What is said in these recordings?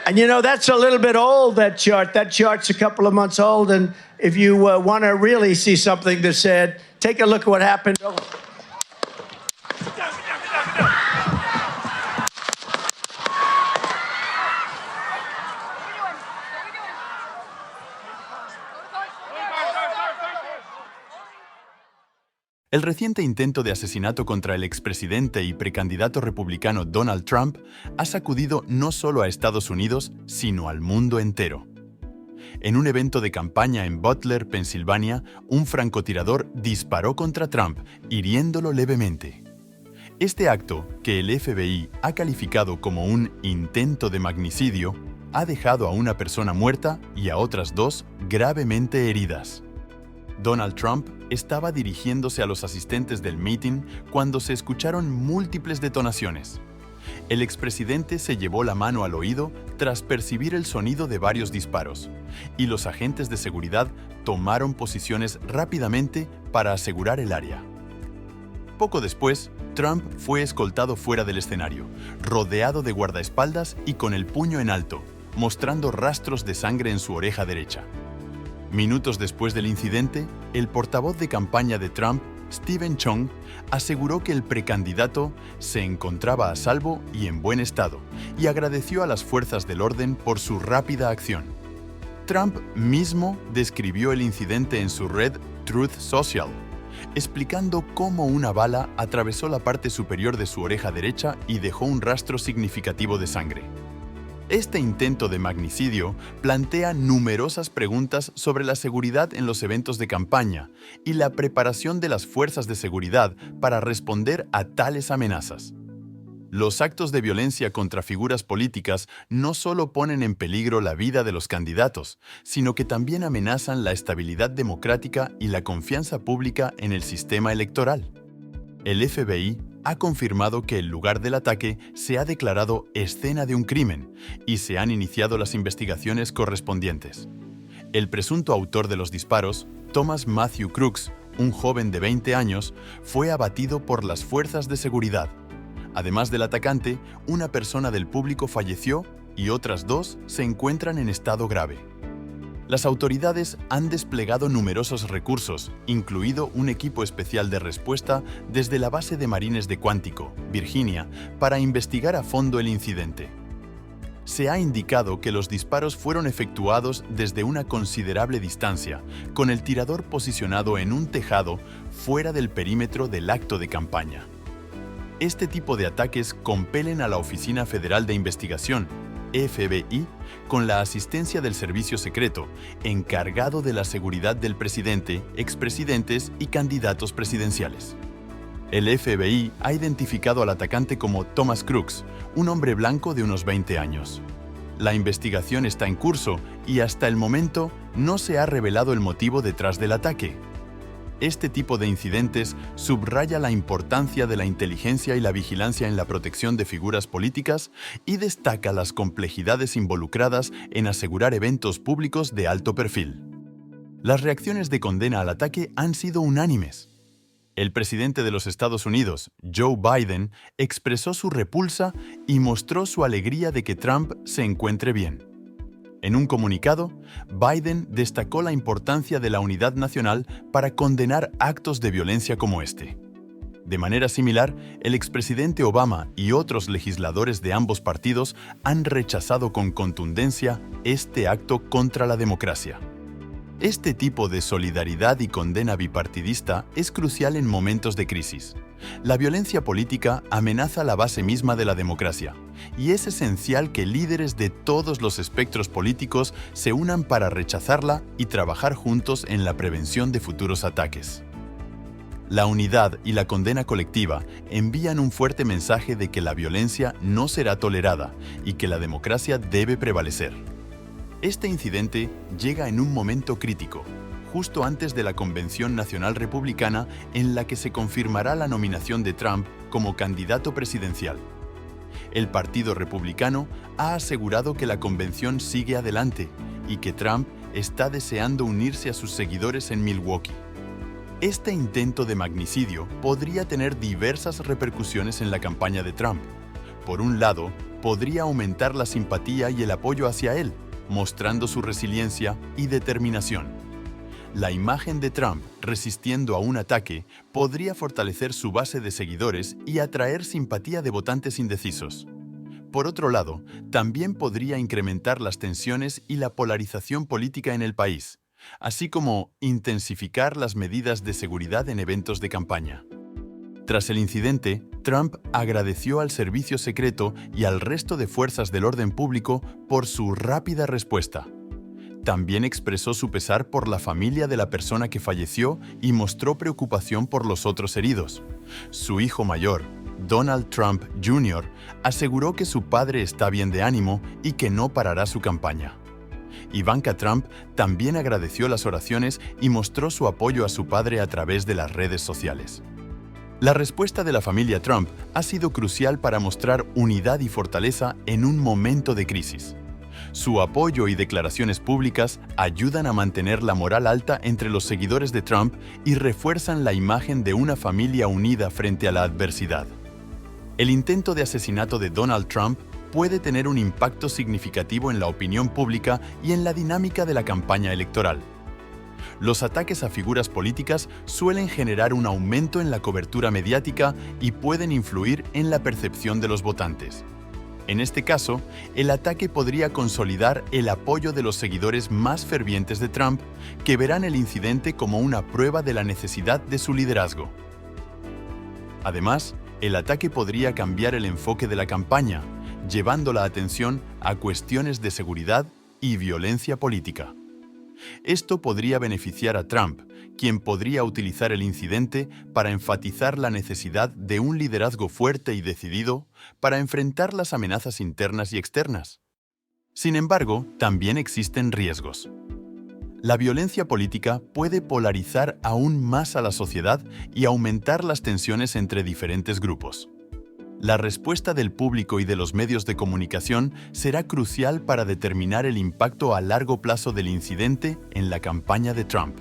And you know, that's a little bit old, that chart. That chart's a couple of months old. And if you want to really see something that's said, take a look at what happened. El reciente intento de asesinato contra el expresidente y precandidato republicano Donald Trump ha sacudido no solo a Estados Unidos, sino al mundo entero. En un evento de campaña en Butler, Pensilvania, un francotirador disparó contra Trump, hiriéndolo levemente. Este acto, que el FBI ha calificado como un intento de magnicidio, ha dejado a una persona muerta y a otras dos gravemente heridas. Donald Trump estaba dirigiéndose a los asistentes del meeting cuando se escucharon múltiples detonaciones. El expresidente se llevó la mano al oído tras percibir el sonido de varios disparos, y los agentes de seguridad tomaron posiciones rápidamente para asegurar el área. Poco después, Trump fue escoltado fuera del escenario, rodeado de guardaespaldas y con el puño en alto, mostrando rastros de sangre en su oreja derecha. Minutos después del incidente, el portavoz de campaña de Trump, Stephen Chung, aseguró que el precandidato se encontraba a salvo y en buen estado, y agradeció a las fuerzas del orden por su rápida acción. Trump mismo describió el incidente en su red Truth Social, explicando cómo una bala atravesó la parte superior de su oreja derecha y dejó un rastro significativo de sangre. Este intento de magnicidio plantea numerosas preguntas sobre la seguridad en los eventos de campaña y la preparación de las fuerzas de seguridad para responder a tales amenazas. Los actos de violencia contra figuras políticas no solo ponen en peligro la vida de los candidatos, sino que también amenazan la estabilidad democrática y la confianza pública en el sistema electoral. El FBI ha confirmado que el lugar del ataque se ha declarado escena de un crimen y se han iniciado las investigaciones correspondientes. El presunto autor de los disparos, Thomas Matthew Crooks, un joven de 20 años, fue abatido por las fuerzas de seguridad. Además del atacante, una persona del público falleció y otras dos se encuentran en estado grave. Las autoridades han desplegado numerosos recursos, incluido un equipo especial de respuesta desde la base de marines de Quantico, Virginia, para investigar a fondo el incidente. Se ha indicado que los disparos fueron efectuados desde una considerable distancia, con el tirador posicionado en un tejado fuera del perímetro del acto de campaña. Este tipo de ataques compelen a la Oficina Federal de Investigación, FBI, con la asistencia del Servicio Secreto, encargado de la seguridad del presidente, expresidentes y candidatos presidenciales. El FBI ha identificado al atacante como Thomas Crooks, un hombre blanco de unos 20 años. La investigación está en curso y hasta el momento no se ha revelado el motivo detrás del ataque. Este tipo de incidentes subraya la importancia de la inteligencia y la vigilancia en la protección de figuras políticas y destaca las complejidades involucradas en asegurar eventos públicos de alto perfil. Las reacciones de condena al ataque han sido unánimes. El presidente de los Estados Unidos, Joe Biden, expresó su repulsa y mostró su alegría de que Trump se encuentre bien. En un comunicado, Biden destacó la importancia de la unidad nacional para condenar actos de violencia como este. De manera similar, el expresidente Obama y otros legisladores de ambos partidos han rechazado con contundencia este acto contra la democracia. Este tipo de solidaridad y condena bipartidista es crucial en momentos de crisis. La violencia política amenaza la base misma de la democracia, y es esencial que líderes de todos los espectros políticos se unan para rechazarla y trabajar juntos en la prevención de futuros ataques. La unidad y la condena colectiva envían un fuerte mensaje de que la violencia no será tolerada y que la democracia debe prevalecer. Este incidente llega en un momento crítico, justo antes de la Convención Nacional Republicana en la que se confirmará la nominación de Trump como candidato presidencial. El Partido Republicano ha asegurado que la convención sigue adelante y que Trump está deseando unirse a sus seguidores en Milwaukee. Este intento de magnicidio podría tener diversas repercusiones en la campaña de Trump. Por un lado, podría aumentar la simpatía y el apoyo hacia él, mostrando su resiliencia y determinación. La imagen de Trump resistiendo a un ataque podría fortalecer su base de seguidores y atraer simpatía de votantes indecisos. Por otro lado, también podría incrementar las tensiones y la polarización política en el país, así como intensificar las medidas de seguridad en eventos de campaña. Tras el incidente, Trump agradeció al servicio secreto y al resto de fuerzas del orden público por su rápida respuesta. También expresó su pesar por la familia de la persona que falleció y mostró preocupación por los otros heridos. Su hijo mayor, Donald Trump Jr., aseguró que su padre está bien de ánimo y que no parará su campaña. Ivanka Trump también agradeció las oraciones y mostró su apoyo a su padre a través de las redes sociales. La respuesta de la familia Trump ha sido crucial para mostrar unidad y fortaleza en un momento de crisis. Su apoyo y declaraciones públicas ayudan a mantener la moral alta entre los seguidores de Trump y refuerzan la imagen de una familia unida frente a la adversidad. El intento de asesinato de Donald Trump puede tener un impacto significativo en la opinión pública y en la dinámica de la campaña electoral. Los ataques a figuras políticas suelen generar un aumento en la cobertura mediática y pueden influir en la percepción de los votantes. En este caso, el ataque podría consolidar el apoyo de los seguidores más fervientes de Trump, que verán el incidente como una prueba de la necesidad de su liderazgo. Además, el ataque podría cambiar el enfoque de la campaña, llevando la atención a cuestiones de seguridad y violencia política. Esto podría beneficiar a Trump, quien podría utilizar el incidente para enfatizar la necesidad de un liderazgo fuerte y decidido para enfrentar las amenazas internas y externas. Sin embargo, también existen riesgos. La violencia política puede polarizar aún más a la sociedad y aumentar las tensiones entre diferentes grupos. La respuesta del público y de los medios de comunicación será crucial para determinar el impacto a largo plazo del incidente en la campaña de Trump.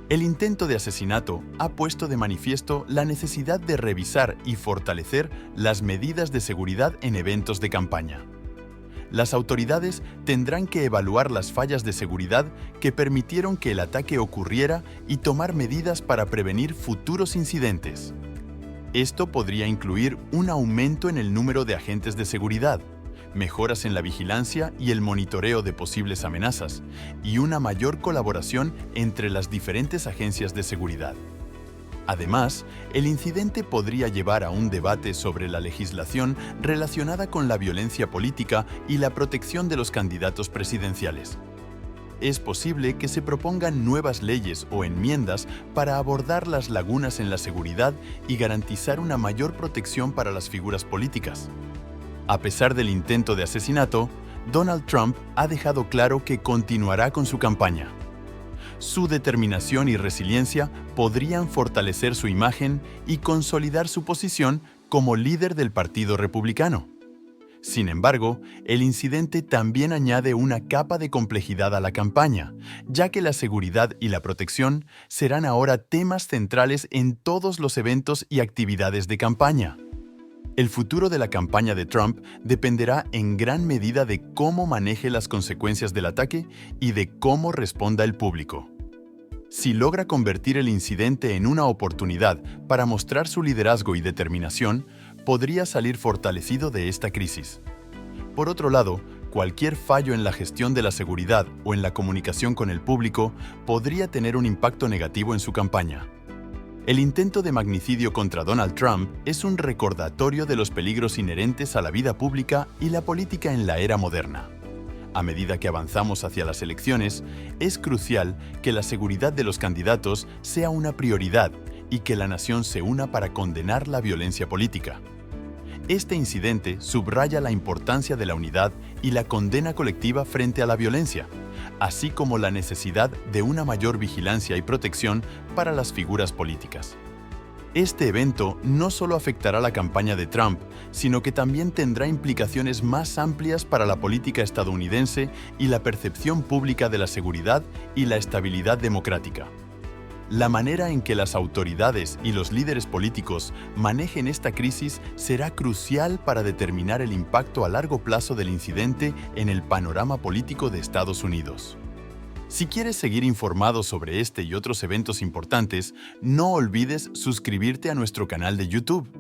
El intento de asesinato ha puesto de manifiesto la necesidad de revisar y fortalecer las medidas de seguridad en eventos de campaña. Las autoridades tendrán que evaluar las fallas de seguridad que permitieron que el ataque ocurriera y tomar medidas para prevenir futuros incidentes. Esto podría incluir un aumento en el número de agentes de seguridad, mejoras en la vigilancia y el monitoreo de posibles amenazas, y una mayor colaboración entre las diferentes agencias de seguridad. Además, el incidente podría llevar a un debate sobre la legislación relacionada con la violencia política y la protección de los candidatos presidenciales. Es posible que se propongan nuevas leyes o enmiendas para abordar las lagunas en la seguridad y garantizar una mayor protección para las figuras políticas. A pesar del intento de asesinato, Donald Trump ha dejado claro que continuará con su campaña. Su determinación y resiliencia podrían fortalecer su imagen y consolidar su posición como líder del Partido Republicano. Sin embargo, el incidente también añade una capa de complejidad a la campaña, ya que la seguridad y la protección serán ahora temas centrales en todos los eventos y actividades de campaña. El futuro de la campaña de Trump dependerá en gran medida de cómo maneje las consecuencias del ataque y de cómo responda el público. Si logra convertir el incidente en una oportunidad para mostrar su liderazgo y determinación, podría salir fortalecido de esta crisis. Por otro lado, cualquier fallo en la gestión de la seguridad o en la comunicación con el público podría tener un impacto negativo en su campaña. El intento de magnicidio contra Donald Trump es un recordatorio de los peligros inherentes a la vida pública y la política en la era moderna. A medida que avanzamos hacia las elecciones, es crucial que la seguridad de los candidatos sea una prioridad y que la nación se una para condenar la violencia política. Este incidente subraya la importancia de la unidad y la condena colectiva frente a la violencia, así como la necesidad de una mayor vigilancia y protección para las figuras políticas. Este evento no solo afectará la campaña de Trump, sino que también tendrá implicaciones más amplias para la política estadounidense y la percepción pública de la seguridad y la estabilidad democrática. La manera en que las autoridades y los líderes políticos manejen esta crisis será crucial para determinar el impacto a largo plazo del incidente en el panorama político de Estados Unidos. Si quieres seguir informado sobre este y otros eventos importantes, no olvides suscribirte a nuestro canal de YouTube.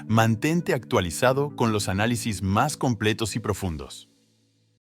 Mantente actualizado con los análisis más completos y profundos.